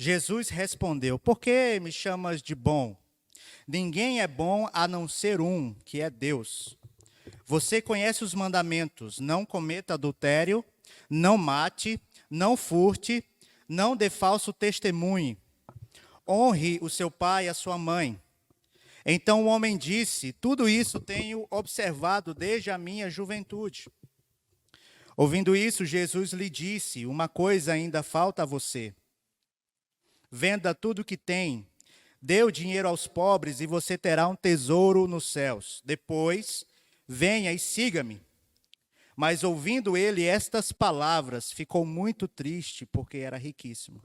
Jesus respondeu: Por que me chamas de bom? Ninguém é bom a não ser um, que é Deus. Você conhece os mandamentos: não cometa adultério, não mate, não furte, não dê falso testemunho, honre o seu pai e a sua mãe. Então o homem disse: Tudo isso tenho observado desde a minha juventude. Ouvindo isso, Jesus lhe disse: Uma coisa ainda falta a você. Venda tudo que tem, dê o dinheiro aos pobres e você terá um tesouro nos céus. Depois, venha e siga-me. Mas ouvindo ele estas palavras, ficou muito triste, porque era riquíssimo.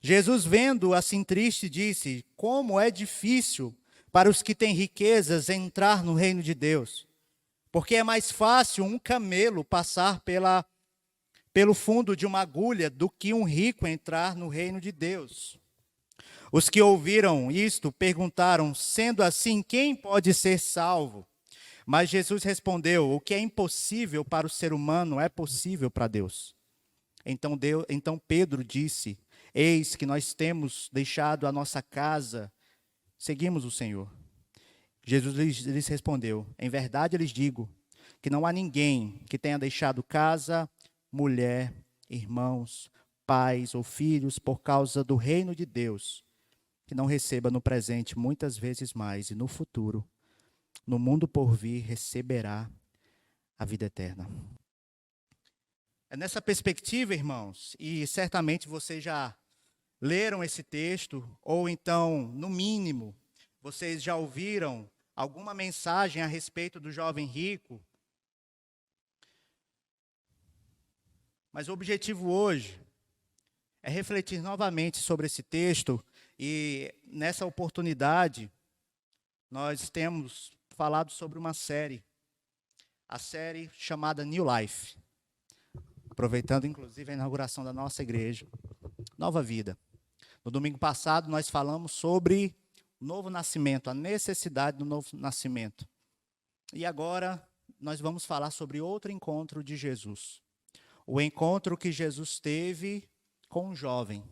Jesus, vendo assim triste, disse: Como é difícil para os que têm riquezas entrar no reino de Deus. Porque é mais fácil um camelo passar pelo fundo de uma agulha do que um rico entrar no reino de Deus. Os que ouviram isto perguntaram: Sendo assim, quem pode ser salvo? Mas Jesus respondeu: O que é impossível para o ser humano é possível para Deus. Então Pedro disse: Eis que nós temos deixado a nossa casa, seguimos o Senhor. Jesus lhes respondeu: Em verdade lhes digo que não há ninguém que tenha deixado casa, mulher, irmãos, pais ou filhos por causa do reino de Deus, que não receba no presente muitas vezes mais, e no futuro, no mundo por vir, receberá a vida eterna. É nessa perspectiva, irmãos, e certamente vocês já leram esse texto, ou então, no mínimo, vocês já ouviram alguma mensagem a respeito do jovem rico. Mas o objetivo hoje é refletir novamente sobre esse texto, e nessa oportunidade nós temos falado sobre uma série, a série chamada New Life, aproveitando inclusive a inauguração da nossa igreja, Nova Vida. No domingo passado nós falamos sobre o novo nascimento, a necessidade do novo nascimento. E agora nós vamos falar sobre outro encontro de Jesus. O encontro que Jesus teve com um jovem.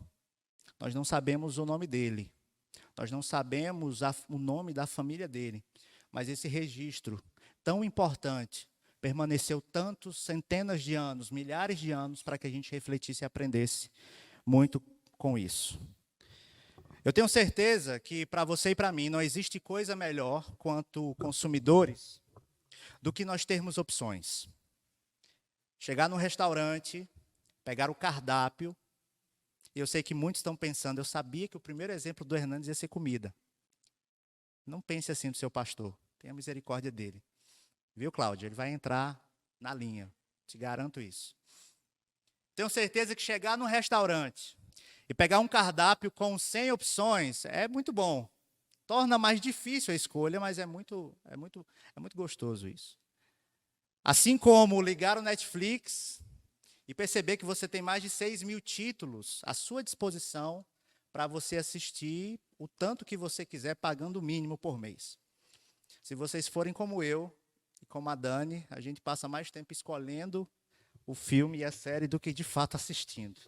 Nós não sabemos o nome dele. Nós não sabemos o nome da família dele. Mas esse registro tão importante permaneceu tantos, centenas de anos, milhares de anos, para que a gente refletisse e aprendesse muito com isso. Eu tenho certeza que para você e para mim não existe coisa melhor, quanto consumidores, do que nós termos opções. Chegar no restaurante, pegar o cardápio, e eu sei que muitos estão pensando, eu sabia que o primeiro exemplo do Hernandes ia ser comida. Não pense assim do seu pastor, tenha misericórdia dele. Viu, Cláudia? Ele vai entrar na linha, te garanto isso. Tenho certeza que chegar no restaurante e pegar um cardápio com 100 opções é muito bom. Torna mais difícil a escolha, mas é muito gostoso isso. Assim como ligar o Netflix e perceber que você tem mais de 6.000 títulos à sua disposição para você assistir o tanto que você quiser, pagando o mínimo por mês. Se vocês forem como eu e como a Dani, a gente passa mais tempo escolhendo o filme e a série do que de fato assistindo.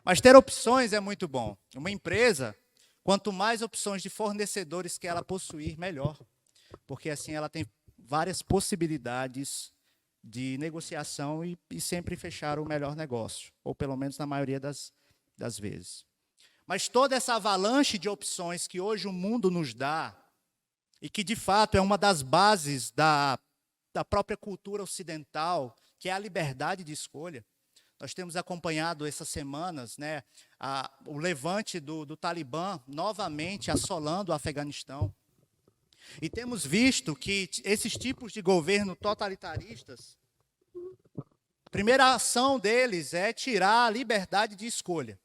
Mas ter opções é muito bom. Uma empresa, quanto mais opções de fornecedores que ela possuir, melhor. Porque assim ela tem várias possibilidades de negociação e sempre fechar o melhor negócio, ou pelo menos na maioria das vezes. Mas toda essa avalanche de opções que hoje o mundo nos dá, e que de fato é uma das bases da própria cultura ocidental, que é a liberdade de escolha. Nós temos acompanhado essas semanas, né, o levante do Talibã novamente assolando o Afeganistão. E temos visto que esses tipos de governo totalitaristas, a primeira ação deles é tirar a liberdade de escolha.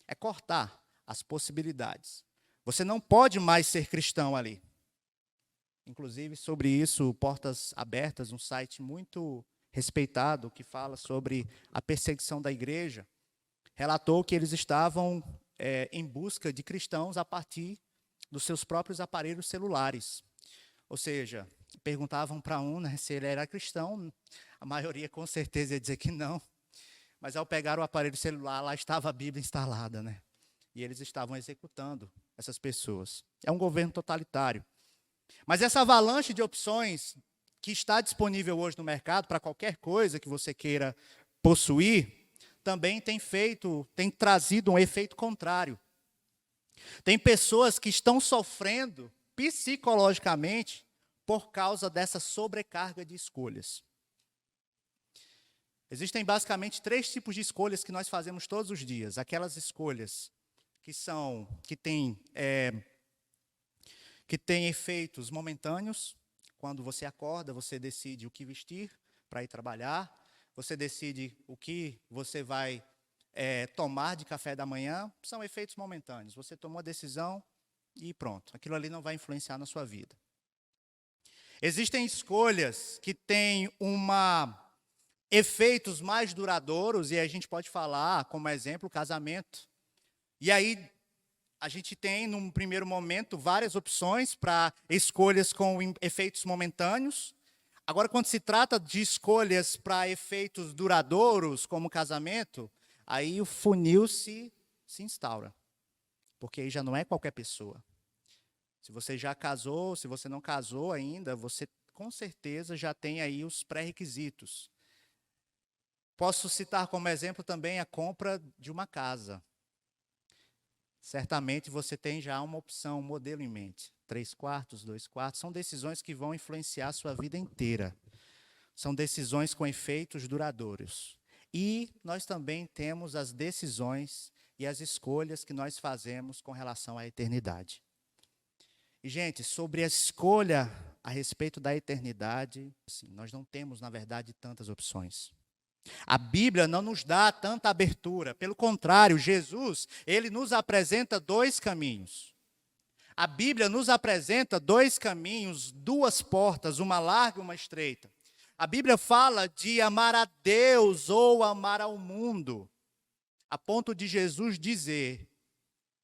É cortar as possibilidades. Você não pode mais ser cristão ali. Inclusive, sobre isso, Portas Abertas, um site muito respeitado, que fala sobre a perseguição da igreja, relatou que eles estavam em busca de cristãos a partir dos seus próprios aparelhos celulares. Ou seja, perguntavam para um, né, se ele era cristão, a maioria com certeza ia dizer que não. Mas ao pegar o aparelho celular, lá estava a Bíblia instalada, né? E eles estavam executando essas pessoas. É um governo totalitário. Mas essa avalanche de opções que está disponível hoje no mercado para qualquer coisa que você queira possuir, também tem trazido um efeito contrário. Tem pessoas que estão sofrendo psicologicamente por causa dessa sobrecarga de escolhas. Existem basicamente 3 tipos de escolhas que nós fazemos todos os dias. Aquelas escolhas que têm efeitos momentâneos. Quando você acorda, você decide o que vestir para ir trabalhar. Você decide o que você vai tomar de café da manhã. São efeitos momentâneos. Você tomou a decisão e pronto. Aquilo ali não vai influenciar na sua vida. Existem escolhas que têm efeitos mais duradouros, e a gente pode falar, como exemplo, o casamento. E aí, a gente tem, num primeiro momento, várias opções para escolhas com efeitos momentâneos. Agora, quando se trata de escolhas para efeitos duradouros, como o casamento, aí o funil se instaura. Porque aí já não é qualquer pessoa. Se você já casou, se você não casou ainda, você com certeza já tem aí os pré-requisitos. Posso citar como exemplo também a compra de uma casa. Certamente você tem já uma opção, um modelo em mente. 3 quartos, 2 quartos, são decisões que vão influenciar a sua vida inteira. São decisões com efeitos duradouros. E nós também temos as decisões e as escolhas que nós fazemos com relação à eternidade. E, gente, sobre a escolha a respeito da eternidade, sim, nós não temos, na verdade, tantas opções. A Bíblia não nos dá tanta abertura. Pelo contrário, Jesus, ele nos apresenta 2 caminhos. A Bíblia nos apresenta 2 caminhos, 2 portas, uma larga e uma estreita. A Bíblia fala de amar a Deus ou amar ao mundo, a ponto de Jesus dizer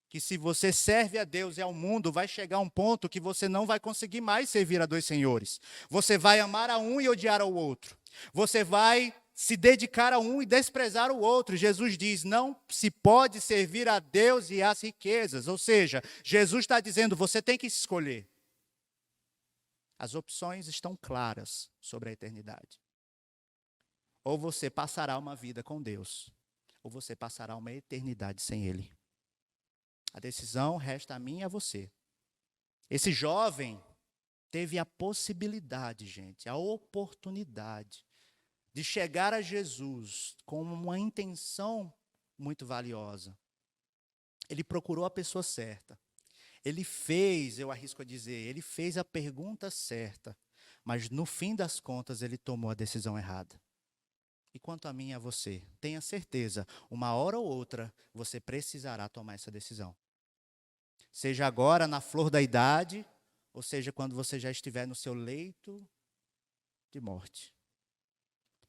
que se você serve a Deus e ao mundo, vai chegar um ponto que você não vai conseguir mais servir a 2 senhores. Você vai amar a um e odiar ao outro. Você vai se dedicar a um e desprezar o outro. Jesus diz, não se pode servir a Deus e às riquezas. Ou seja, Jesus está dizendo, você tem que escolher. As opções estão claras sobre a eternidade. Ou você passará uma vida com Deus, ou você passará uma eternidade sem Ele. A decisão resta a mim e a você. Esse jovem teve a possibilidade, gente, a oportunidade de chegar a Jesus com uma intenção muito valiosa. Ele procurou a pessoa certa. Ele fez, eu arrisco a dizer, ele fez a pergunta certa, mas no fim das contas ele tomou a decisão errada. E quanto a mim e a você, tenha certeza, uma hora ou outra você precisará tomar essa decisão. Seja agora na flor da idade, ou seja quando você já estiver no seu leito de morte.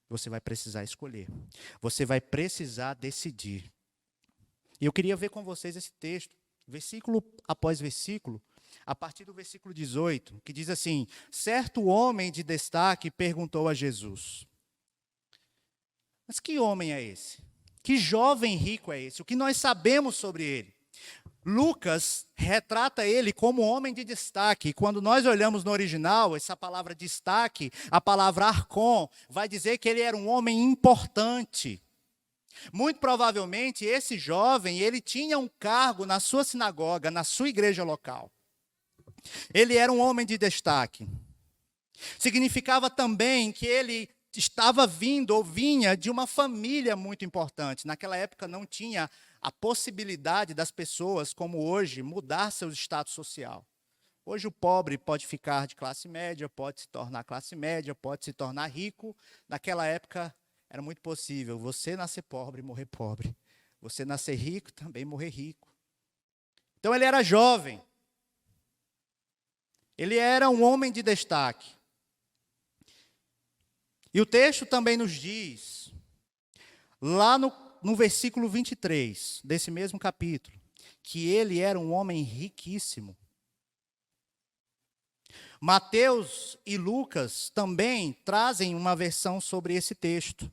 Você vai precisar escolher. Você vai precisar decidir. E eu queria ver com vocês esse texto, versículo após versículo, a partir do versículo 18, que diz assim, certo homem de destaque perguntou a Jesus, mas que homem é esse? Que jovem rico é esse? O que nós sabemos sobre ele? Lucas retrata ele como homem de destaque. E quando nós olhamos no original, essa palavra destaque, a palavra arcon, vai dizer que ele era um homem importante. Muito provavelmente, esse jovem, ele tinha um cargo na sua sinagoga, na sua igreja local. Ele era um homem de destaque. Significava também que ele estava vindo ou vinha de uma família muito importante. Naquela época não tinha a possibilidade das pessoas, como hoje, mudar seu status social. Hoje o pobre pode ficar de classe média, pode se tornar classe média, pode se tornar rico. Naquela época era muito possível você nascer pobre e morrer pobre. Você nascer rico também morrer rico. Então ele era jovem. Ele era um homem de destaque. E o texto também nos diz, lá no versículo 23 desse mesmo capítulo, que ele era um homem riquíssimo. Mateus e Lucas também trazem uma versão sobre esse texto.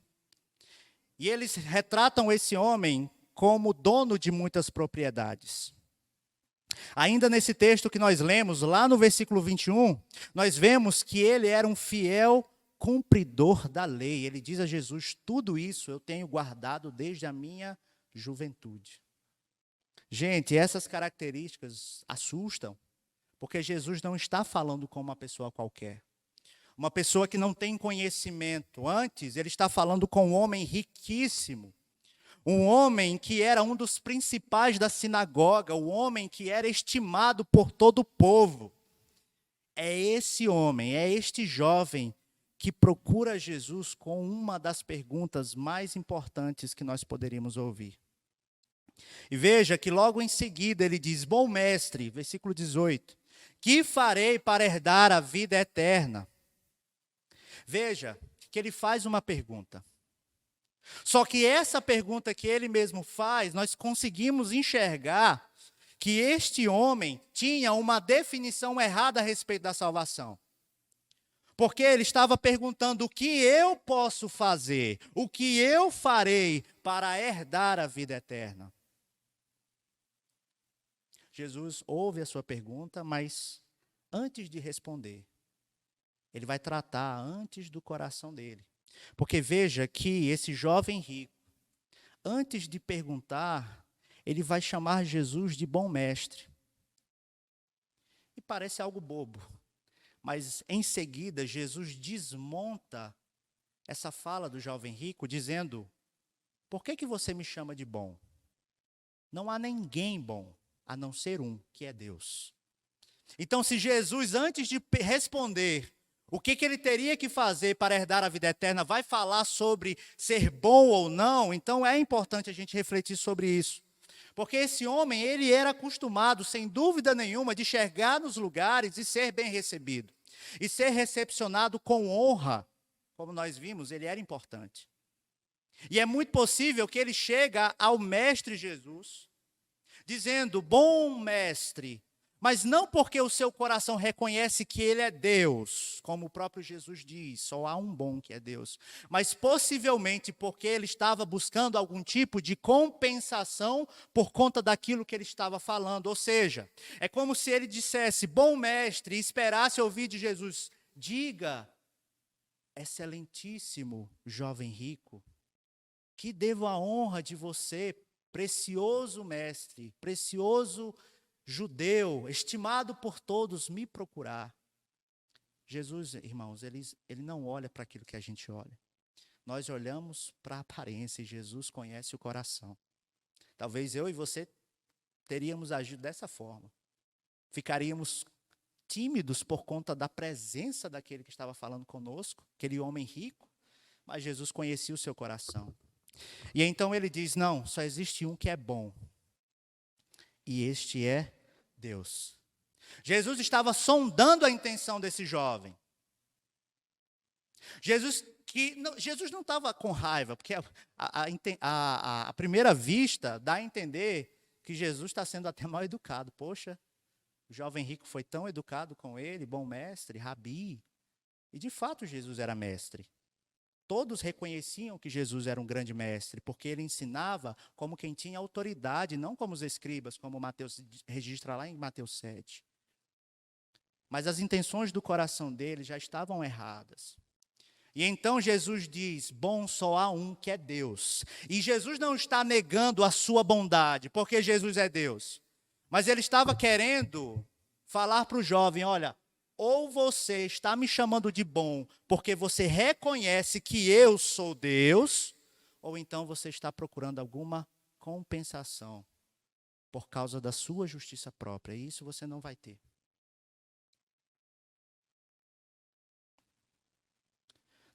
E eles retratam esse homem como dono de muitas propriedades. Ainda nesse texto que nós lemos, lá no versículo 21, nós vemos que ele era um fiel cumpridor da lei. Ele diz a Jesus: tudo isso eu tenho guardado desde a minha juventude. Gente, essas características assustam, porque Jesus não está falando com uma pessoa qualquer. Uma pessoa que não tem conhecimento. Antes, ele está falando com um homem riquíssimo. Um homem que era um dos principais da sinagoga, um homem que era estimado por todo o povo. É esse homem, é este jovem que procura Jesus com uma das perguntas mais importantes que nós poderíamos ouvir. E veja que logo em seguida ele diz: bom mestre, versículo 18, que farei para herdar a vida eterna? Veja que ele faz uma pergunta. Só que essa pergunta que ele mesmo faz, nós conseguimos enxergar que este homem tinha uma definição errada a respeito da salvação. Porque ele estava perguntando: o que eu posso fazer? O que eu farei para herdar a vida eterna? Jesus ouve a sua pergunta, mas antes de responder, ele vai tratar antes do coração dele. Porque veja que esse jovem rico, antes de perguntar, ele vai chamar Jesus de bom mestre. E parece algo bobo, mas em seguida Jesus desmonta essa fala do jovem rico, dizendo: por que você me chama de bom? Não há ninguém bom, a não ser um, que é Deus. Então, se Jesus, antes de responder o que ele teria que fazer para herdar a vida eterna, vai falar sobre ser bom ou não, então é importante a gente refletir sobre isso. Porque esse homem, ele era acostumado, sem dúvida nenhuma, de chegar nos lugares e ser bem recebido. E ser recepcionado com honra. Como nós vimos, ele era importante. E é muito possível que ele chega ao mestre Jesus, dizendo: bom mestre, mas não porque o seu coração reconhece que ele é Deus, como o próprio Jesus diz, só há um bom que é Deus, mas possivelmente porque ele estava buscando algum tipo de compensação por conta daquilo que ele estava falando. Ou seja, é como se ele dissesse: bom mestre, e esperasse ouvir de Jesus: diga, excelentíssimo jovem rico, que devo a honra de você, precioso mestre, precioso judeu, estimado por todos, me procurar. Jesus, irmãos, ele não olha para aquilo que a gente olha. Nós olhamos para a aparência e Jesus conhece o coração. Talvez eu e você teríamos agido dessa forma. Ficaríamos tímidos por conta da presença daquele que estava falando conosco, aquele homem rico, mas Jesus conhecia o seu coração. E então ele diz: não, só existe um que é bom, e este é Deus. Jesus estava sondando a intenção desse jovem. Jesus não estava com raiva, porque a primeira vista dá a entender que Jesus está sendo até mal educado. Poxa, o jovem rico foi tão educado com ele, bom mestre, rabi. E de fato Jesus era mestre. Todos reconheciam que Jesus era um grande mestre, porque ele ensinava como quem tinha autoridade, não como os escribas, como Mateus registra lá em Mateus 7. Mas as intenções do coração dele já estavam erradas. E então Jesus diz: bom só há um, que é Deus. E Jesus não está negando a sua bondade, porque Jesus é Deus. Mas ele estava querendo falar para o jovem: olha, ou você está me chamando de bom porque você reconhece que eu sou Deus, ou então você está procurando alguma compensação por causa da sua justiça própria. E isso você não vai ter.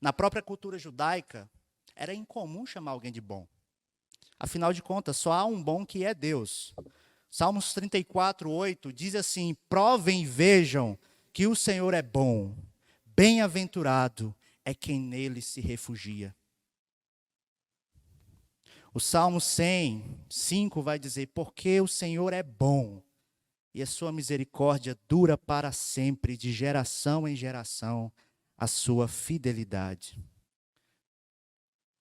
Na própria cultura judaica, era incomum chamar alguém de bom. Afinal de contas, só há um bom, que é Deus. Salmos 34, 8 diz assim: provem e vejam que o Senhor é bom, bem-aventurado é quem nele se refugia. O Salmo 100, 5 vai dizer: porque o Senhor é bom, e a sua misericórdia dura para sempre, de geração em geração, a sua fidelidade.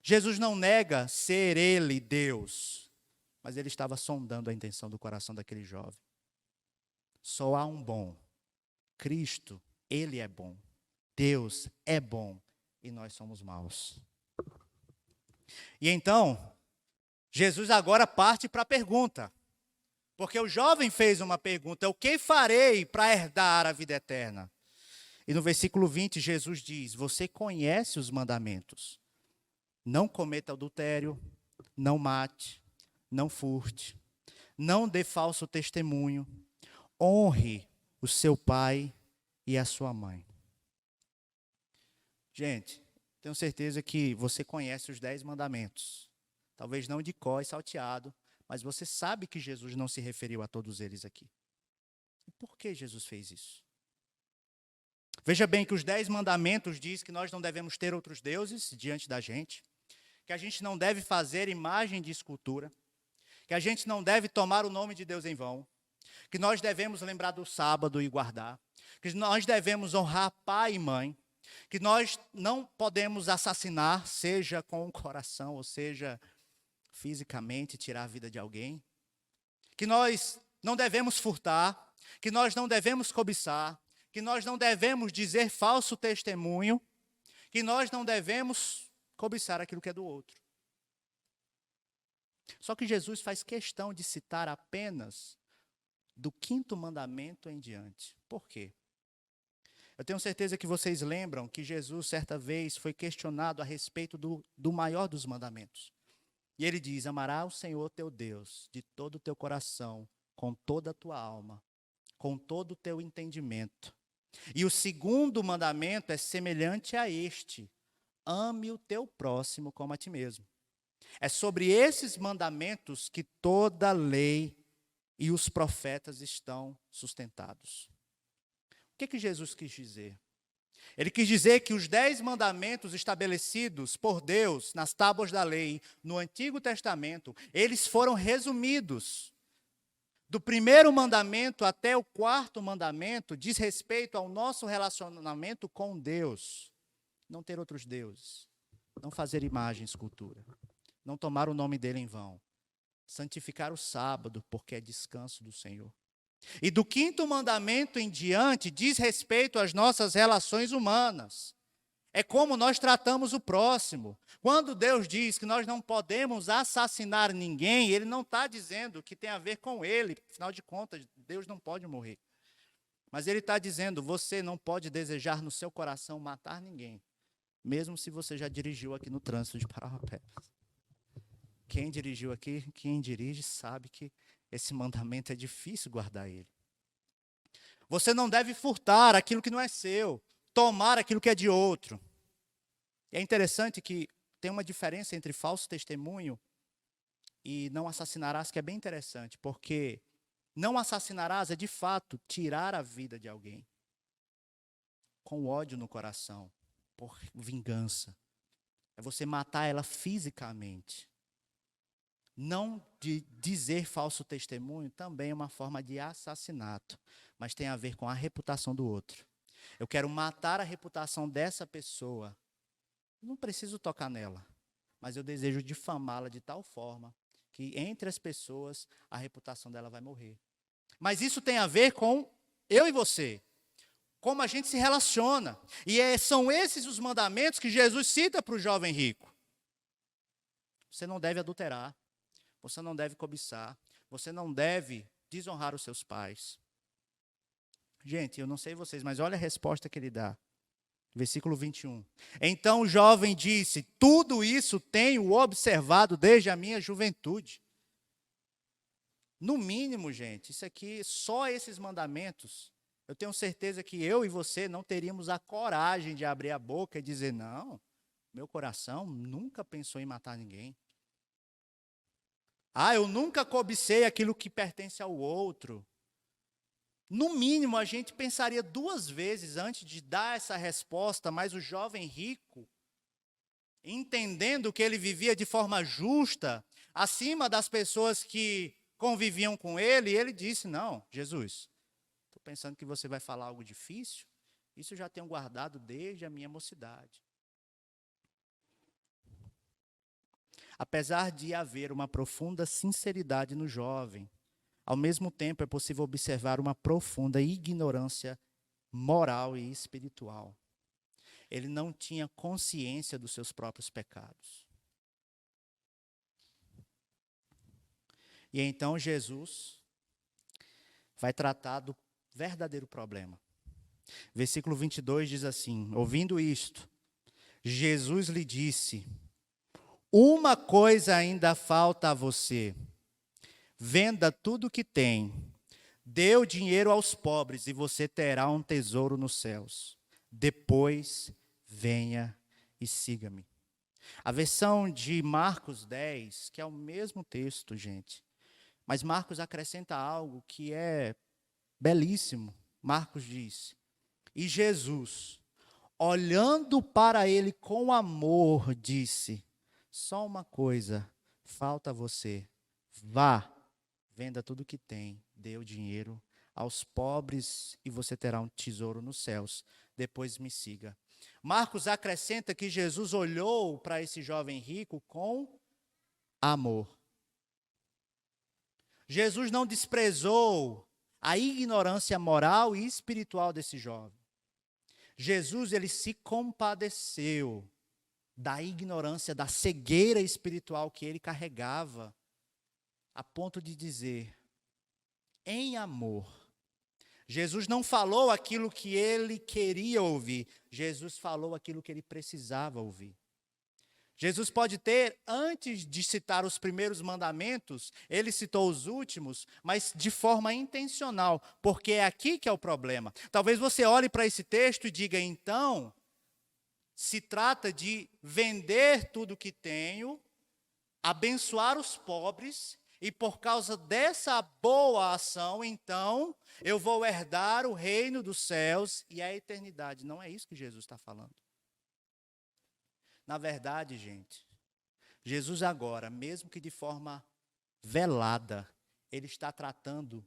Jesus não nega ser ele Deus, mas ele estava sondando a intenção do coração daquele jovem. Só há um bom. Cristo, ele é bom. Deus é bom e nós somos maus. E então, Jesus agora parte para a pergunta. Porque o jovem fez uma pergunta: o que farei para herdar a vida eterna? E no versículo 20, Jesus diz: você conhece os mandamentos. Não cometa adultério, não mate, não furte, não dê falso testemunho, honre o seu pai e a sua mãe. Gente, tenho certeza que você conhece os 10 mandamentos. Talvez não de cor e salteado, mas você sabe que Jesus não se referiu a todos eles aqui. E por que Jesus fez isso? Veja bem que os 10 mandamentos diz que nós não devemos ter outros deuses diante da gente, que a gente não deve fazer imagem de escultura, que a gente não deve tomar o nome de Deus em vão, que nós devemos lembrar do sábado e guardar, que nós devemos honrar pai e mãe, que nós não podemos assassinar, seja com o coração, ou seja, fisicamente, tirar a vida de alguém, que nós não devemos furtar, que nós não devemos cobiçar, que nós não devemos dizer falso testemunho, que nós não devemos cobiçar aquilo que é do outro. Só que Jesus faz questão de citar apenas do 5º mandamento em diante. Por quê? Eu tenho certeza que vocês lembram que Jesus, certa vez, foi questionado a respeito do maior dos mandamentos. E ele diz: amarás o Senhor teu Deus de todo o teu coração, com toda a tua alma, com todo o teu entendimento. E o 2º mandamento é semelhante a este: ame o teu próximo como a ti mesmo. É sobre esses mandamentos que toda a lei e os profetas estão sustentados. O que Jesus quis dizer? Ele quis dizer que os 10 mandamentos estabelecidos por Deus nas tábuas da lei, no Antigo Testamento, eles foram resumidos. Do 1º mandamento até o 4º mandamento diz respeito ao nosso relacionamento com Deus. Não ter outros deuses, não fazer imagem, escultura, não tomar o nome dele em vão, santificar o sábado, porque é descanso do Senhor. E do 5º mandamento em diante diz respeito às nossas relações humanas. É como nós tratamos o próximo. Quando Deus diz que nós não podemos assassinar ninguém, Ele não está dizendo que tem a ver com ele. Afinal de contas, Deus não pode morrer. Mas Ele está dizendo: você não pode desejar no seu coração matar ninguém, mesmo se você já dirigiu aqui no trânsito de Parauapebas. Quem dirigiu aqui, quem dirige, sabe que esse mandamento é difícil guardar ele. Você não deve furtar aquilo que não é seu, tomar aquilo que é de outro. E é interessante que tem uma diferença entre falso testemunho e não assassinarás, que é bem interessante, porque não assassinarás é de fato tirar a vida de alguém com ódio no coração, por vingança. É você matar ela fisicamente. Não de dizer falso testemunho também é uma forma de assassinato, mas tem a ver com a reputação do outro. Eu quero matar a reputação dessa pessoa. Não preciso tocar nela, mas eu desejo difamá-la de tal forma que entre as pessoas a reputação dela vai morrer. Mas isso tem a ver com eu e você, como a gente se relaciona. E são esses os mandamentos que Jesus cita para o jovem rico. Você não deve adulterar. Você não deve cobiçar. Você não deve desonrar os seus pais. Gente, eu não sei vocês, mas olha a resposta que ele dá. Versículo 21. Então o jovem disse: tudo isso tenho observado desde a minha juventude. No mínimo, gente, isso aqui, só esses mandamentos, eu tenho certeza que eu e você não teríamos a coragem de abrir a boca e dizer: não, meu coração nunca pensou em matar ninguém. Eu nunca cobicei aquilo que pertence ao outro. No mínimo, a gente pensaria 2 vezes antes de dar essa resposta, mas o jovem rico, entendendo que ele vivia de forma justa, acima das pessoas que conviviam com ele disse: não, Jesus, estou pensando que você vai falar algo difícil, isso eu já tenho guardado desde a minha mocidade. Apesar de haver uma profunda sinceridade no jovem, ao mesmo tempo é possível observar uma profunda ignorância moral e espiritual. Ele não tinha consciência dos seus próprios pecados. E então Jesus vai tratar do verdadeiro problema. Versículo 22 diz assim: ouvindo isto, Jesus lhe disse: uma coisa ainda falta a você. Venda tudo o que tem, dê o dinheiro aos pobres e você terá um tesouro nos céus. Depois, venha e siga-me. A versão de Marcos 10, que é o mesmo texto, gente, mas Marcos acrescenta algo que é belíssimo. Marcos diz: e Jesus, olhando para ele com amor, disse: só uma coisa falta a você. Vá, venda tudo o que tem, dê o dinheiro aos pobres e você terá um tesouro nos céus. Depois me siga. Marcos acrescenta que Jesus olhou para esse jovem rico com amor. Jesus não desprezou a ignorância moral e espiritual desse jovem. Jesus, ele se compadeceu da ignorância, da cegueira espiritual que ele carregava, a ponto de dizer, em amor. Jesus não falou aquilo que ele queria ouvir, Jesus falou aquilo que ele precisava ouvir. Jesus pode ter, antes de citar os primeiros mandamentos, ele citou os últimos, mas de forma intencional, porque é aqui que é o problema. Talvez você olhe para esse texto e diga, então, se trata de vender tudo o que tenho, abençoar os pobres, e por causa dessa boa ação, então, eu vou herdar o reino dos céus e a eternidade. Não é isso que Jesus está falando. Na verdade, gente, Jesus agora, mesmo que de forma velada, ele está tratando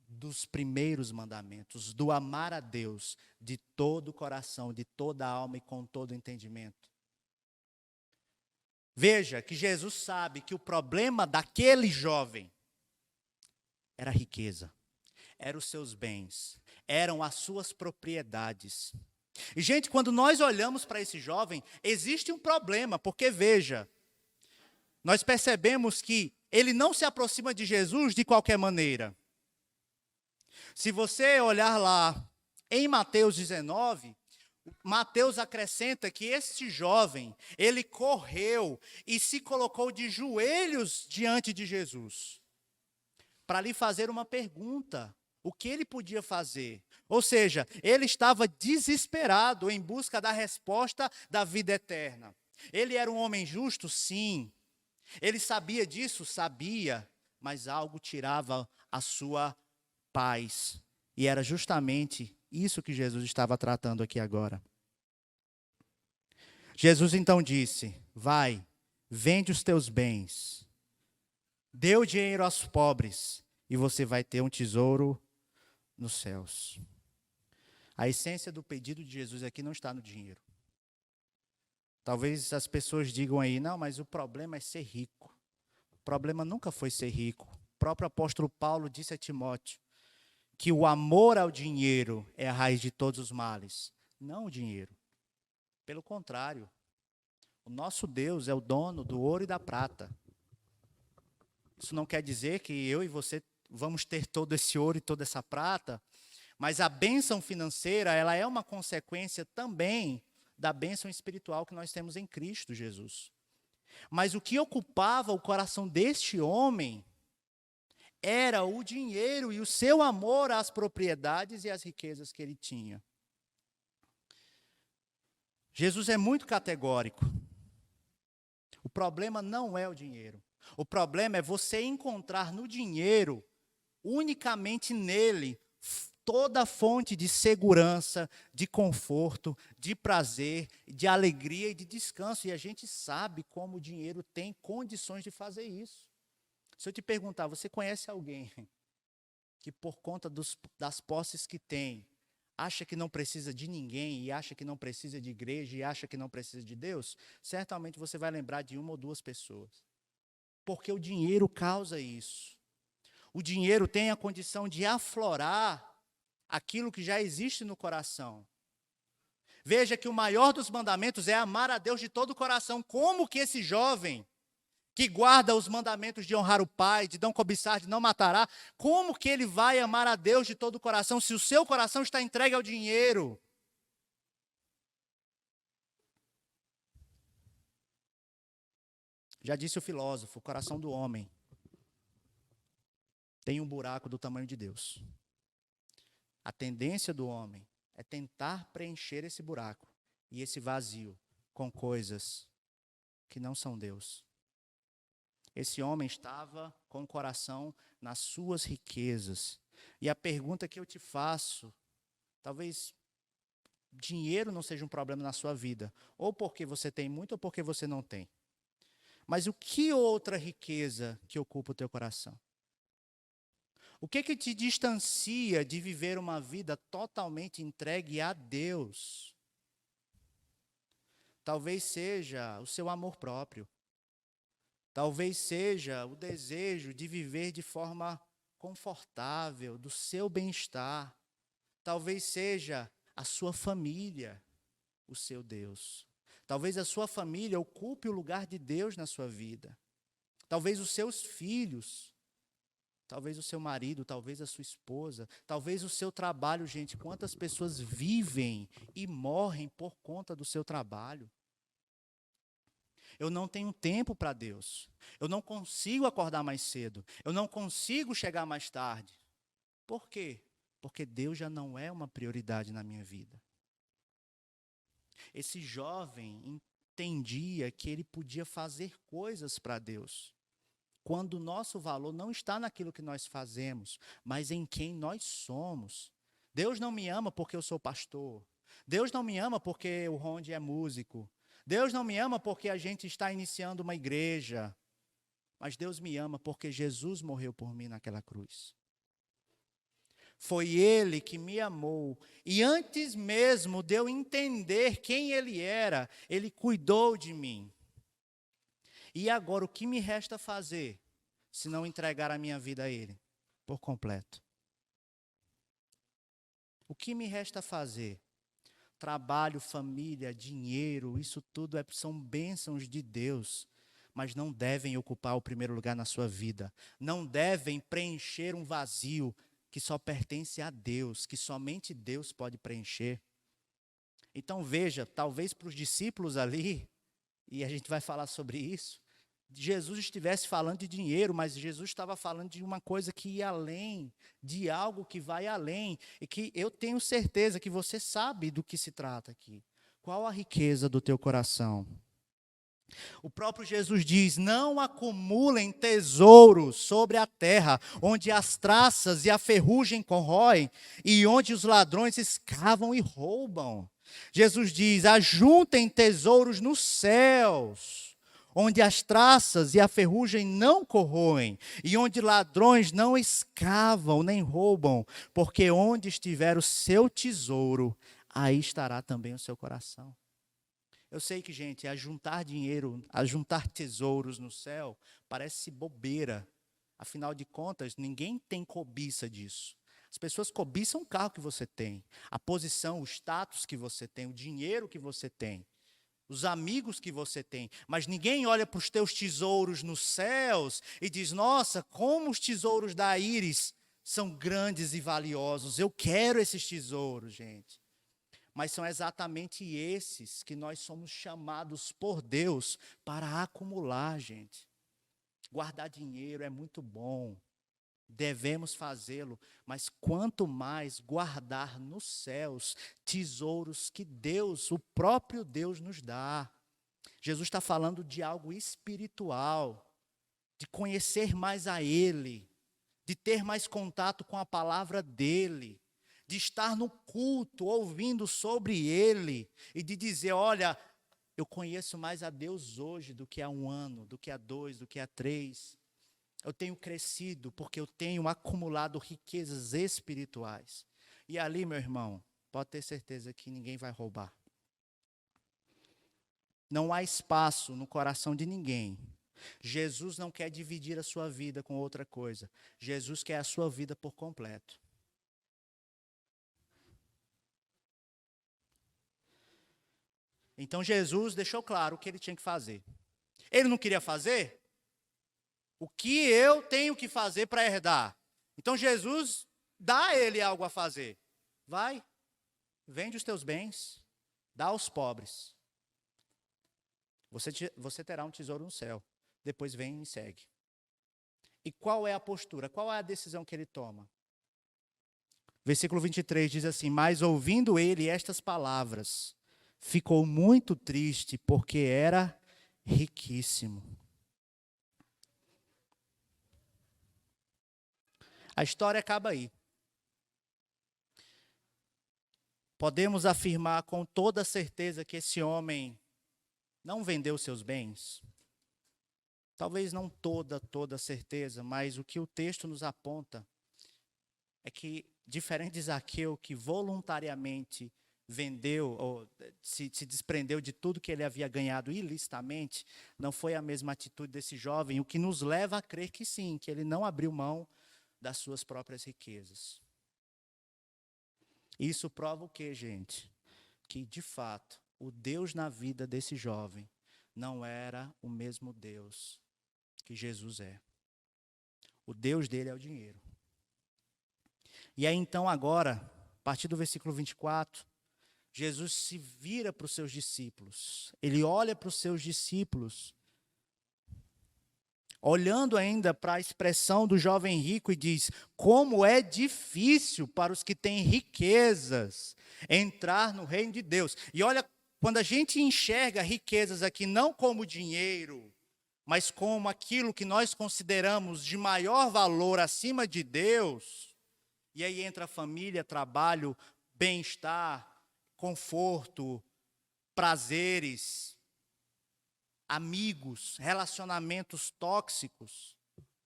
dos primeiros mandamentos, do amar a Deus de todo o coração, de toda a alma e com todo o entendimento. Veja que Jesus sabe que o problema daquele jovem era a riqueza, eram os seus bens, eram as suas propriedades. E, gente, quando nós olhamos para esse jovem, existe um problema, porque, veja, nós percebemos que ele não se aproxima de Jesus de qualquer maneira. Se você olhar lá em Mateus 19, Mateus acrescenta que esse jovem, ele correu e se colocou de joelhos diante de Jesus, para lhe fazer uma pergunta. O que ele podia fazer? Ou seja, ele estava desesperado em busca da resposta da vida eterna. Ele era um homem justo? Sim. Ele sabia disso? Sabia. Mas algo tirava a sua paz. E era justamente isso que Jesus estava tratando aqui agora. Jesus então disse: vai, vende os teus bens, dê o dinheiro aos pobres, e você vai ter um tesouro nos céus. A essência do pedido de Jesus aqui não está no dinheiro. Talvez as pessoas digam aí, não, mas o problema é ser rico. O problema nunca foi ser rico. O próprio apóstolo Paulo disse a Timóteo que o amor ao dinheiro é a raiz de todos os males, não o dinheiro. Pelo contrário, o nosso Deus é o dono do ouro e da prata. Isso não quer dizer que eu e você vamos ter todo esse ouro e toda essa prata, mas a bênção financeira, ela é uma consequência também da bênção espiritual que nós temos em Cristo Jesus. Mas o que ocupava o coração deste homem era o dinheiro e o seu amor às propriedades e às riquezas que ele tinha. Jesus é muito categórico. O problema não é o dinheiro. O problema é você encontrar no dinheiro, unicamente nele, toda a fonte de segurança, de conforto, de prazer, de alegria e de descanso. E a gente sabe como o dinheiro tem condições de fazer isso. Se eu te perguntar, você conhece alguém que por conta das posses que tem, acha que não precisa de ninguém, e acha que não precisa de igreja, e acha que não precisa de Deus? Certamente você vai lembrar de uma ou duas pessoas. porque o dinheiro causa isso. O dinheiro tem a condição de aflorar aquilo que já existe no coração. Veja que o maior dos mandamentos é amar a Deus de todo o coração. Como que esse jovem que guarda os mandamentos de honrar o pai, de não cobiçar, de não matará, como que ele vai amar a Deus de todo o coração se o seu coração está entregue ao dinheiro? Já disse o filósofo, o coração do homem tem um buraco do tamanho de Deus. A tendência do homem é tentar preencher esse buraco e esse vazio com coisas que não são Deus. Esse homem estava com o coração nas suas riquezas. E a pergunta que eu te faço, talvez dinheiro não seja um problema na sua vida, ou porque você tem muito ou porque você não tem. Mas o que outra riqueza que ocupa o teu coração? O que te distancia de viver uma vida totalmente entregue a Deus? Talvez seja o seu amor próprio. Talvez seja o desejo de viver de forma confortável, do seu bem-estar. Talvez seja a sua família, o seu Deus. Talvez a sua família ocupe o lugar de Deus na sua vida. Talvez os seus filhos, talvez o seu marido, talvez a sua esposa, talvez o seu trabalho, gente. Quantas pessoas vivem e morrem por conta do seu trabalho? Eu não tenho tempo para Deus. Eu não consigo acordar mais cedo. Eu não consigo chegar mais tarde. Por quê? Porque Deus já não é uma prioridade na minha vida. Esse jovem entendia que ele podia fazer coisas para Deus, quando o nosso valor não está naquilo que nós fazemos, mas em quem nós somos. Deus não me ama porque eu sou pastor. Deus não me ama porque o Ronde é músico. Deus não me ama porque a gente está iniciando uma igreja. Mas Deus me ama porque Jesus morreu por mim naquela cruz. Foi Ele que me amou. E antes mesmo de eu entender quem Ele era, Ele cuidou de mim. E agora o que me resta fazer, se não entregar a minha vida a Ele por completo? O que me resta fazer? Trabalho, família, dinheiro, isso tudo são bênçãos de Deus, mas não devem ocupar o primeiro lugar na sua vida. Não devem preencher um vazio que só pertence a Deus, que somente Deus pode preencher. Então veja, talvez para os discípulos ali, e a gente vai falar sobre isso, Jesus estivesse falando de dinheiro, mas Jesus estava falando de uma coisa que ia além, de algo que vai além, e que eu tenho certeza que você sabe do que se trata aqui. Qual a riqueza do teu coração? O próprio Jesus diz: não acumulem tesouros sobre a terra, onde as traças e a ferrugem corroem, e onde os ladrões escavam e roubam. Jesus diz: ajuntem tesouros nos céus, onde as traças e a ferrugem não corroem, e onde ladrões não escavam nem roubam, porque onde estiver o seu tesouro, aí estará também o seu coração. Eu sei que, gente, ajuntar dinheiro, ajuntar tesouros no céu, parece bobeira. Afinal de contas, ninguém tem cobiça disso. As pessoas cobiçam o carro que você tem, a posição, o status que você tem, o dinheiro que você tem, os amigos que você tem, mas ninguém olha para os teus tesouros nos céus e diz: nossa, como os tesouros da Íris são grandes e valiosos, eu quero esses tesouros, gente. Mas são exatamente esses que nós somos chamados por Deus para acumular, gente. Guardar dinheiro é muito bom, devemos fazê-lo, mas quanto mais guardar nos céus tesouros que Deus, o próprio Deus, nos dá. Jesus está falando de algo espiritual, de conhecer mais a Ele, de ter mais contato com a palavra dEle, de estar no culto, ouvindo sobre Ele, e de dizer: olha, eu conheço mais a Deus hoje do que há 1 ano, do que há 2, do que há 3. Eu tenho crescido porque eu tenho acumulado riquezas espirituais. E ali, meu irmão, pode ter certeza que ninguém vai roubar. Não há espaço no coração de ninguém Jesus não quer dividir a sua vida com outra coisa. Jesus quer a sua vida por completo. Então Jesus deixou claro o que ele tinha que fazer. Ele não queria fazer? O que eu tenho que fazer para herdar? Então Jesus dá a ele algo a fazer. Vai, vende os teus bens, dá aos pobres. Você terá um tesouro no céu. Depois vem e me segue. E qual é a postura? Qual é a decisão que ele toma? Versículo 23 diz assim: mas ouvindo ele estas palavras, ficou muito triste, porque era riquíssimo. A história acaba aí. Podemos afirmar com toda certeza que esse homem não vendeu seus bens? Talvez não toda certeza, mas o que o texto nos aponta é que, diferente de Zaqueu, que voluntariamente vendeu ou se desprendeu de tudo que ele havia ganhado ilicitamente, não foi a mesma atitude desse jovem, o que nos leva a crer que sim, que ele não abriu mão das suas próprias riquezas. Isso prova o quê, gente? Que, de fato, o Deus na vida desse jovem não era o mesmo Deus que Jesus é. O Deus dele é o dinheiro. E aí então agora, a partir do versículo 24, Jesus se vira para os seus discípulos. Ele olha para os seus discípulos, olhando ainda para a expressão do jovem rico e diz: como é difícil para os que têm riquezas entrar no reino de Deus. E olha, quando a gente enxerga riquezas aqui não como dinheiro, mas como aquilo que nós consideramos de maior valor acima de Deus, e aí entra família, trabalho, bem-estar, conforto, prazeres, amigos, relacionamentos tóxicos.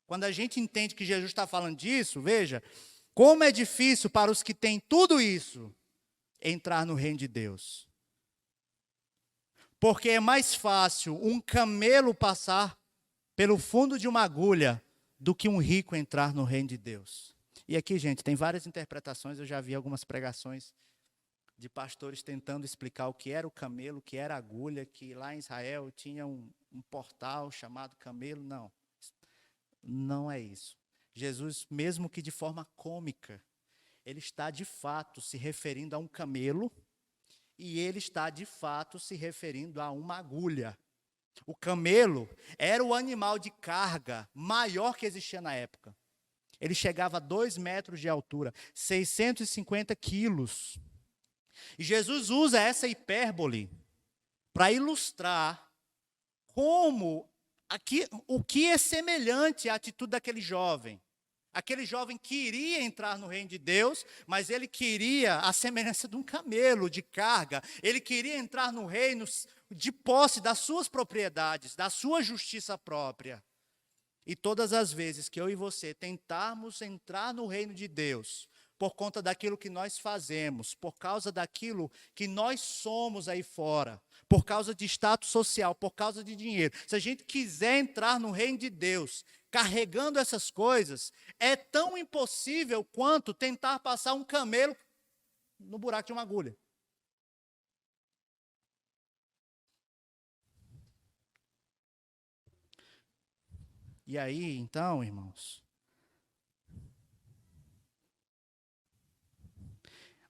Quando a gente entende que Jesus está falando disso, veja, como é difícil para os que têm tudo isso entrar no reino de Deus. Porque é mais fácil um camelo passar pelo fundo de uma agulha do que um rico entrar no reino de Deus. E aqui, gente, tem várias interpretações, eu já vi algumas pregações de pastores tentando explicar o que era o camelo, o que era a agulha, que lá em Israel tinha um portal chamado camelo. Não é isso. Jesus, mesmo que de forma cômica, ele está de fato se referindo a um camelo e ele está de fato se referindo a uma agulha. O camelo era o animal de carga maior que existia na época. Ele chegava a 2 metros de altura, 650 quilos. E Jesus usa essa hipérbole para ilustrar como o que é semelhante à atitude daquele jovem. Aquele jovem queria entrar no reino de Deus, mas ele queria a semelhança de um camelo de carga. Ele queria entrar no reino de posse das suas propriedades, da sua justiça própria. E todas as vezes que eu e você tentarmos entrar no reino de Deus, por conta daquilo que nós fazemos, por causa daquilo que nós somos aí fora, por causa de status social, por causa de dinheiro, se a gente quiser entrar no reino de Deus, carregando essas coisas, é tão impossível quanto tentar passar um camelo no buraco de uma agulha. E aí, então, irmãos,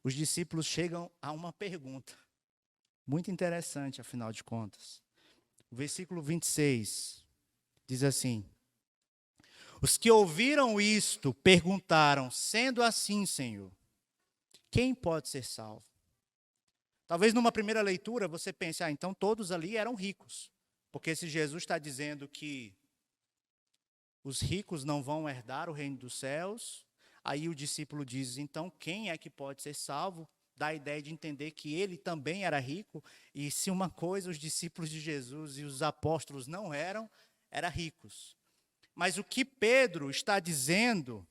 os discípulos chegam a uma pergunta, muito interessante, afinal de contas. O versículo 26 diz assim: os que ouviram isto perguntaram: sendo assim, Senhor, quem pode ser salvo? Talvez numa primeira leitura você pense: então todos ali eram ricos, porque se Jesus está dizendo que os ricos não vão herdar o reino dos céus, aí o discípulo diz: então quem é que pode ser salvo? Dá a ideia de entender que ele também era rico, e se uma coisa os discípulos de Jesus e os apóstolos não eram ricos. Mas o que Pedro está dizendo,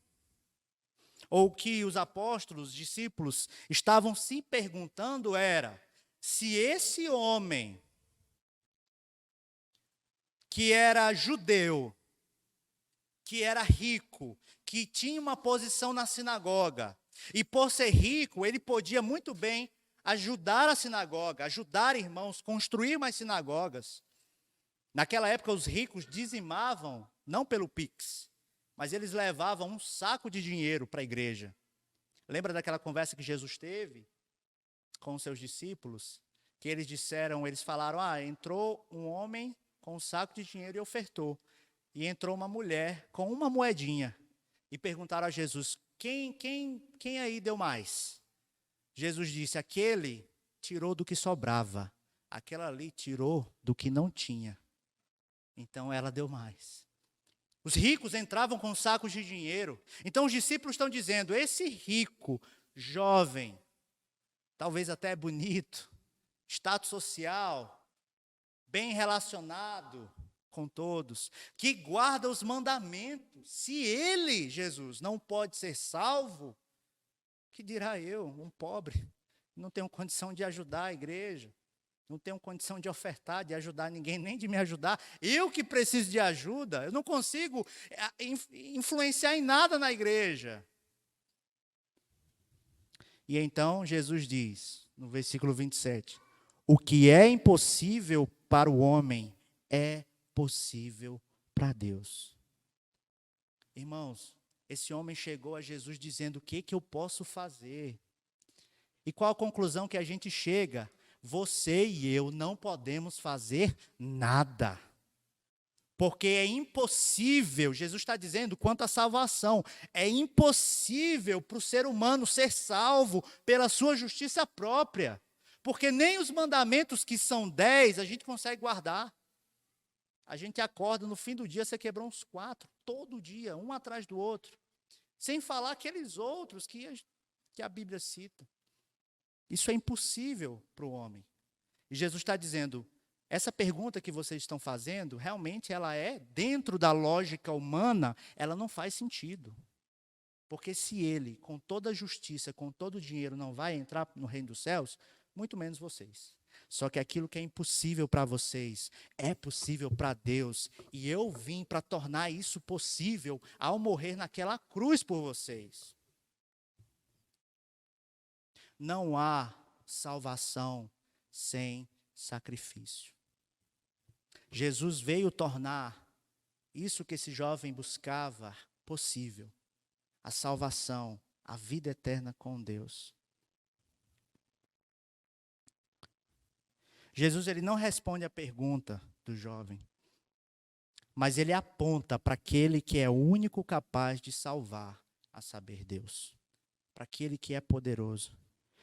ou o que os apóstolos, os discípulos, estavam se perguntando era: se esse homem que era judeu, que era rico, que tinha uma posição na sinagoga. E por ser rico, ele podia muito bem ajudar a sinagoga, ajudar irmãos, construir mais sinagogas. Naquela época, os ricos dizimavam, não pelo Pix, mas eles levavam um saco de dinheiro para a igreja. Lembra daquela conversa que Jesus teve com os seus discípulos? Que eles falaram, entrou um homem com um saco de dinheiro e ofertou. E entrou uma mulher com uma moedinha. E perguntaram a Jesus, quem aí deu mais? Jesus disse, aquele tirou do que sobrava. Aquela ali tirou do que não tinha. Então ela deu mais. Os ricos entravam com sacos de dinheiro. Então os discípulos estão dizendo, esse rico, jovem, talvez até bonito, status social, bem relacionado com todos, que guarda os mandamentos. Se ele, Jesus, não pode ser salvo, que dirá eu, um pobre, não tenho condição de ajudar a igreja, não tenho condição de ofertar, de ajudar ninguém, nem de me ajudar. Eu que preciso de ajuda, eu não consigo influenciar em nada na igreja. E então Jesus diz, no versículo 27, o que é impossível para o homem é possível para Deus. Irmãos, esse homem chegou a Jesus dizendo, o que eu posso fazer? E qual a conclusão que a gente chega? Você e eu não podemos fazer nada. Porque é impossível, Jesus está dizendo, quanto à salvação, é impossível para o ser humano ser salvo pela sua justiça própria. Porque nem os mandamentos, que são 10, a gente consegue guardar. A gente acorda, no fim do dia, você quebrou uns 4, todo dia, um atrás do outro. Sem falar aqueles outros que a Bíblia cita. Isso é impossível para o homem. E Jesus está dizendo, essa pergunta que vocês estão fazendo, realmente ela é, dentro da lógica humana, ela não faz sentido. Porque se ele, com toda a justiça, com todo o dinheiro, não vai entrar no reino dos céus, muito menos vocês. Só que aquilo que é impossível para vocês, é possível para Deus. E eu vim para tornar isso possível ao morrer naquela cruz por vocês. Não há salvação sem sacrifício. Jesus veio tornar isso que esse jovem buscava possível. A salvação, a vida eterna com Deus. Jesus ele não responde a pergunta do jovem, mas ele aponta para aquele que é o único capaz de salvar, a saber, Deus. Para aquele que é poderoso.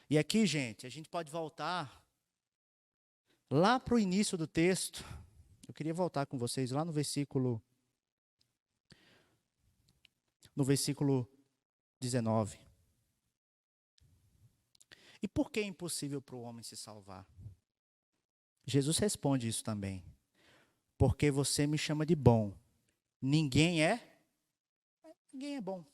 E aqui, gente, a gente pode voltar lá para o início do texto. Eu queria voltar com vocês lá no versículo 19. E por que é impossível para o homem se salvar? Jesus responde isso também. Porque você me chama de bom. Ninguém é bom.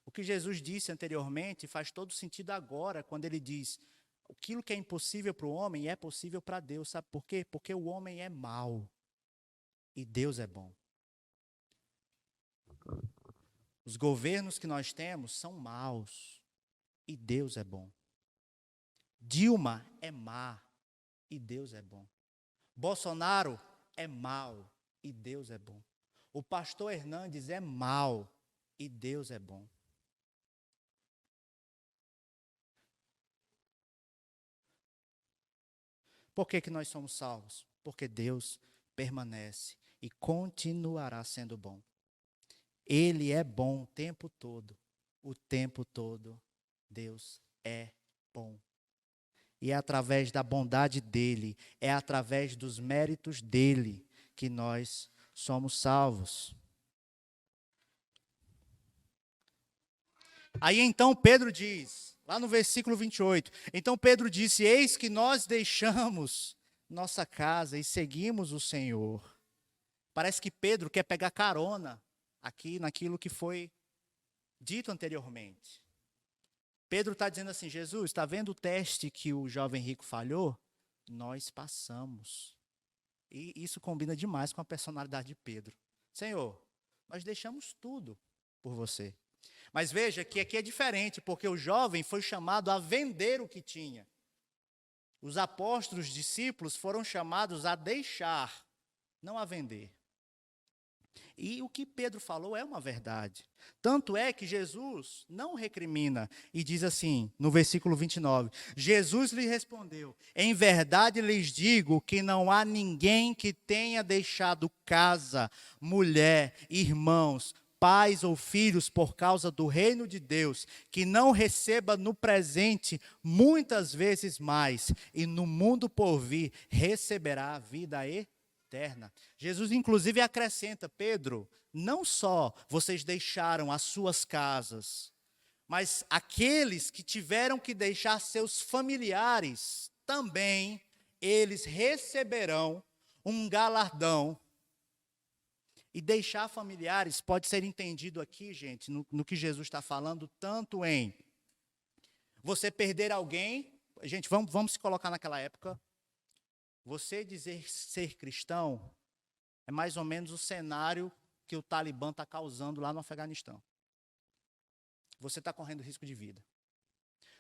O que Jesus disse anteriormente faz todo sentido agora, quando ele diz, aquilo que é impossível para o homem é possível para Deus. Sabe por quê? Porque o homem é mau e Deus é bom. Os governos que nós temos são maus e Deus é bom. Dilma é má e Deus é bom. Bolsonaro é mau e Deus é bom. O pastor Hernandes é mau e Deus é bom. Por que nós somos salvos? Porque Deus permanece e continuará sendo bom. Ele é bom o tempo todo. O tempo todo, Deus é bom. E é através da bondade dele, é através dos méritos dele que nós somos salvos. Aí então Pedro diz, lá no versículo 28, então Pedro disse, eis que nós deixamos nossa casa e seguimos o Senhor. Parece que Pedro quer pegar carona aqui naquilo que foi dito anteriormente. Pedro está dizendo assim, Jesus, está vendo o teste que o jovem rico falhou? Nós passamos. E isso combina demais com a personalidade de Pedro. Senhor, nós deixamos tudo por você. Mas veja que aqui é diferente, porque o jovem foi chamado a vender o que tinha. Os apóstolos, discípulos, foram chamados a deixar, não a vender. E o que Pedro falou é uma verdade. Tanto é que Jesus não recrimina e diz assim, no versículo 29, Jesus lhe respondeu, em verdade lhes digo que não há ninguém que tenha deixado casa, mulher, irmãos, pais ou filhos por causa do reino de Deus, que não receba no presente muitas vezes mais, e no mundo por vir receberá a vida eterna. Jesus, inclusive, acrescenta, Pedro, não só vocês deixaram as suas casas, mas aqueles que tiveram que deixar seus familiares, também eles receberão um galardão. E deixar familiares pode ser entendido aqui, gente, no que Jesus está falando, tanto em você perder alguém. Gente, vamos se colocar naquela época. Você dizer ser cristão é mais ou menos o cenário que o Talibã está causando lá no Afeganistão. Você está correndo risco de vida.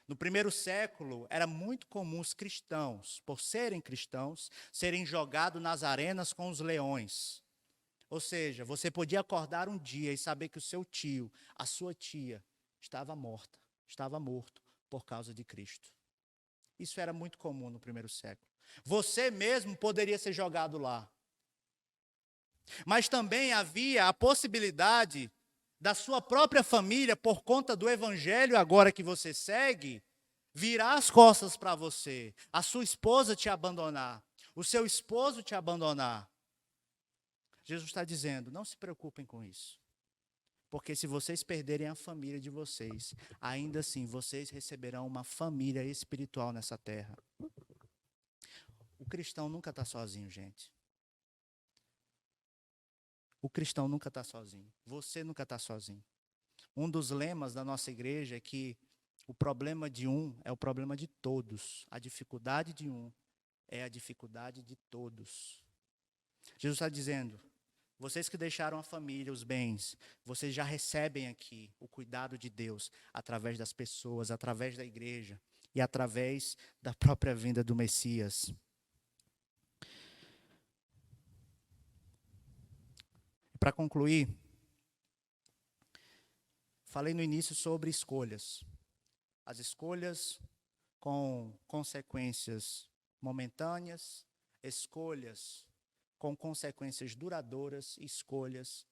No primeiro século, era muito comum os cristãos, por serem cristãos, serem jogados nas arenas com os leões. Ou seja, você podia acordar um dia e saber que o seu tio, a sua tia, estava morto por causa de Cristo. Isso era muito comum no primeiro século. Você mesmo poderia ser jogado lá. Mas também havia a possibilidade da sua própria família, por conta do evangelho agora que você segue, virar as costas para você, a sua esposa te abandonar, o seu esposo te abandonar. Jesus está dizendo, não se preocupem com isso. Porque se vocês perderem a família de vocês, ainda assim vocês receberão uma família espiritual nessa terra. O cristão nunca está sozinho, gente. O cristão nunca está sozinho. Você nunca está sozinho. Um dos lemas da nossa igreja é que o problema de um é o problema de todos. A dificuldade de um é a dificuldade de todos. Jesus está dizendo, vocês que deixaram a família, os bens, vocês já recebem aqui o cuidado de Deus através das pessoas, através da igreja e através da própria vinda do Messias. Para concluir, falei no início sobre escolhas. As escolhas com consequências momentâneas, escolhas com consequências duradouras, escolhas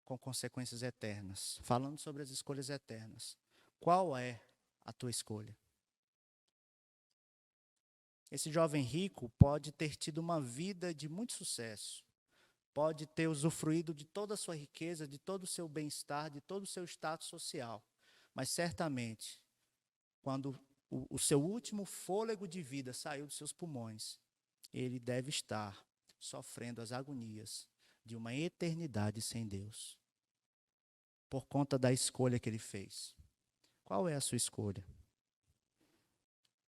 com consequências eternas. Falando sobre as escolhas eternas, qual é a tua escolha? Esse jovem rico pode ter tido uma vida de muito sucesso, pode ter usufruído de toda a sua riqueza, de todo o seu bem-estar, de todo o seu status social, mas certamente, quando o seu último fôlego de vida saiu dos seus pulmões, ele deve estar sofrendo as agonias de uma eternidade sem Deus, por conta da escolha que ele fez. Qual é a sua escolha?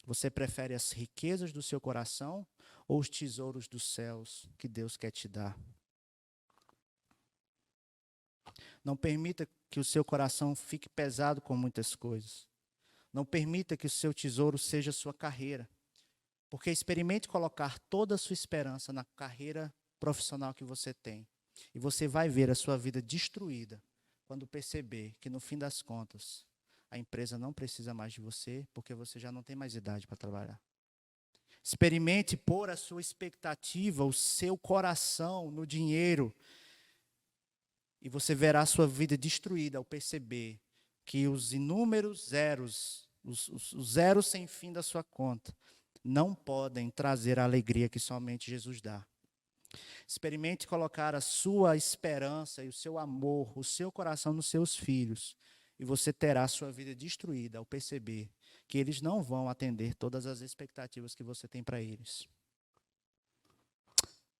Você prefere as riquezas do seu coração ou os tesouros dos céus que Deus quer te dar? Não permita que o seu coração fique pesado com muitas coisas. Não permita que o seu tesouro seja a sua carreira. Porque experimente colocar toda a sua esperança na carreira profissional que você tem. E você vai ver a sua vida destruída quando perceber que, no fim das contas, a empresa não precisa mais de você, porque você já não tem mais idade para trabalhar. Experimente pôr a sua expectativa, o seu coração no dinheiro. E você verá a sua vida destruída ao perceber que os inúmeros zeros, os zeros sem fim da sua conta, não podem trazer a alegria que somente Jesus dá. Experimente colocar a sua esperança e o seu amor, o seu coração nos seus filhos, e você terá a sua vida destruída ao perceber que eles não vão atender todas as expectativas que você tem para eles.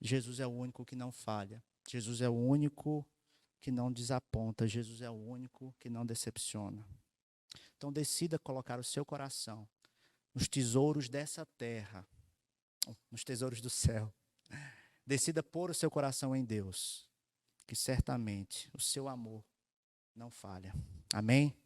Jesus é o único que não falha. Jesus é o único que não desaponta. Jesus é o único que não decepciona. Então decida colocar o seu coração nos tesouros dessa terra, nos tesouros do céu. decida pôr o seu coração em Deus, que certamente o seu amor não falha. Amém?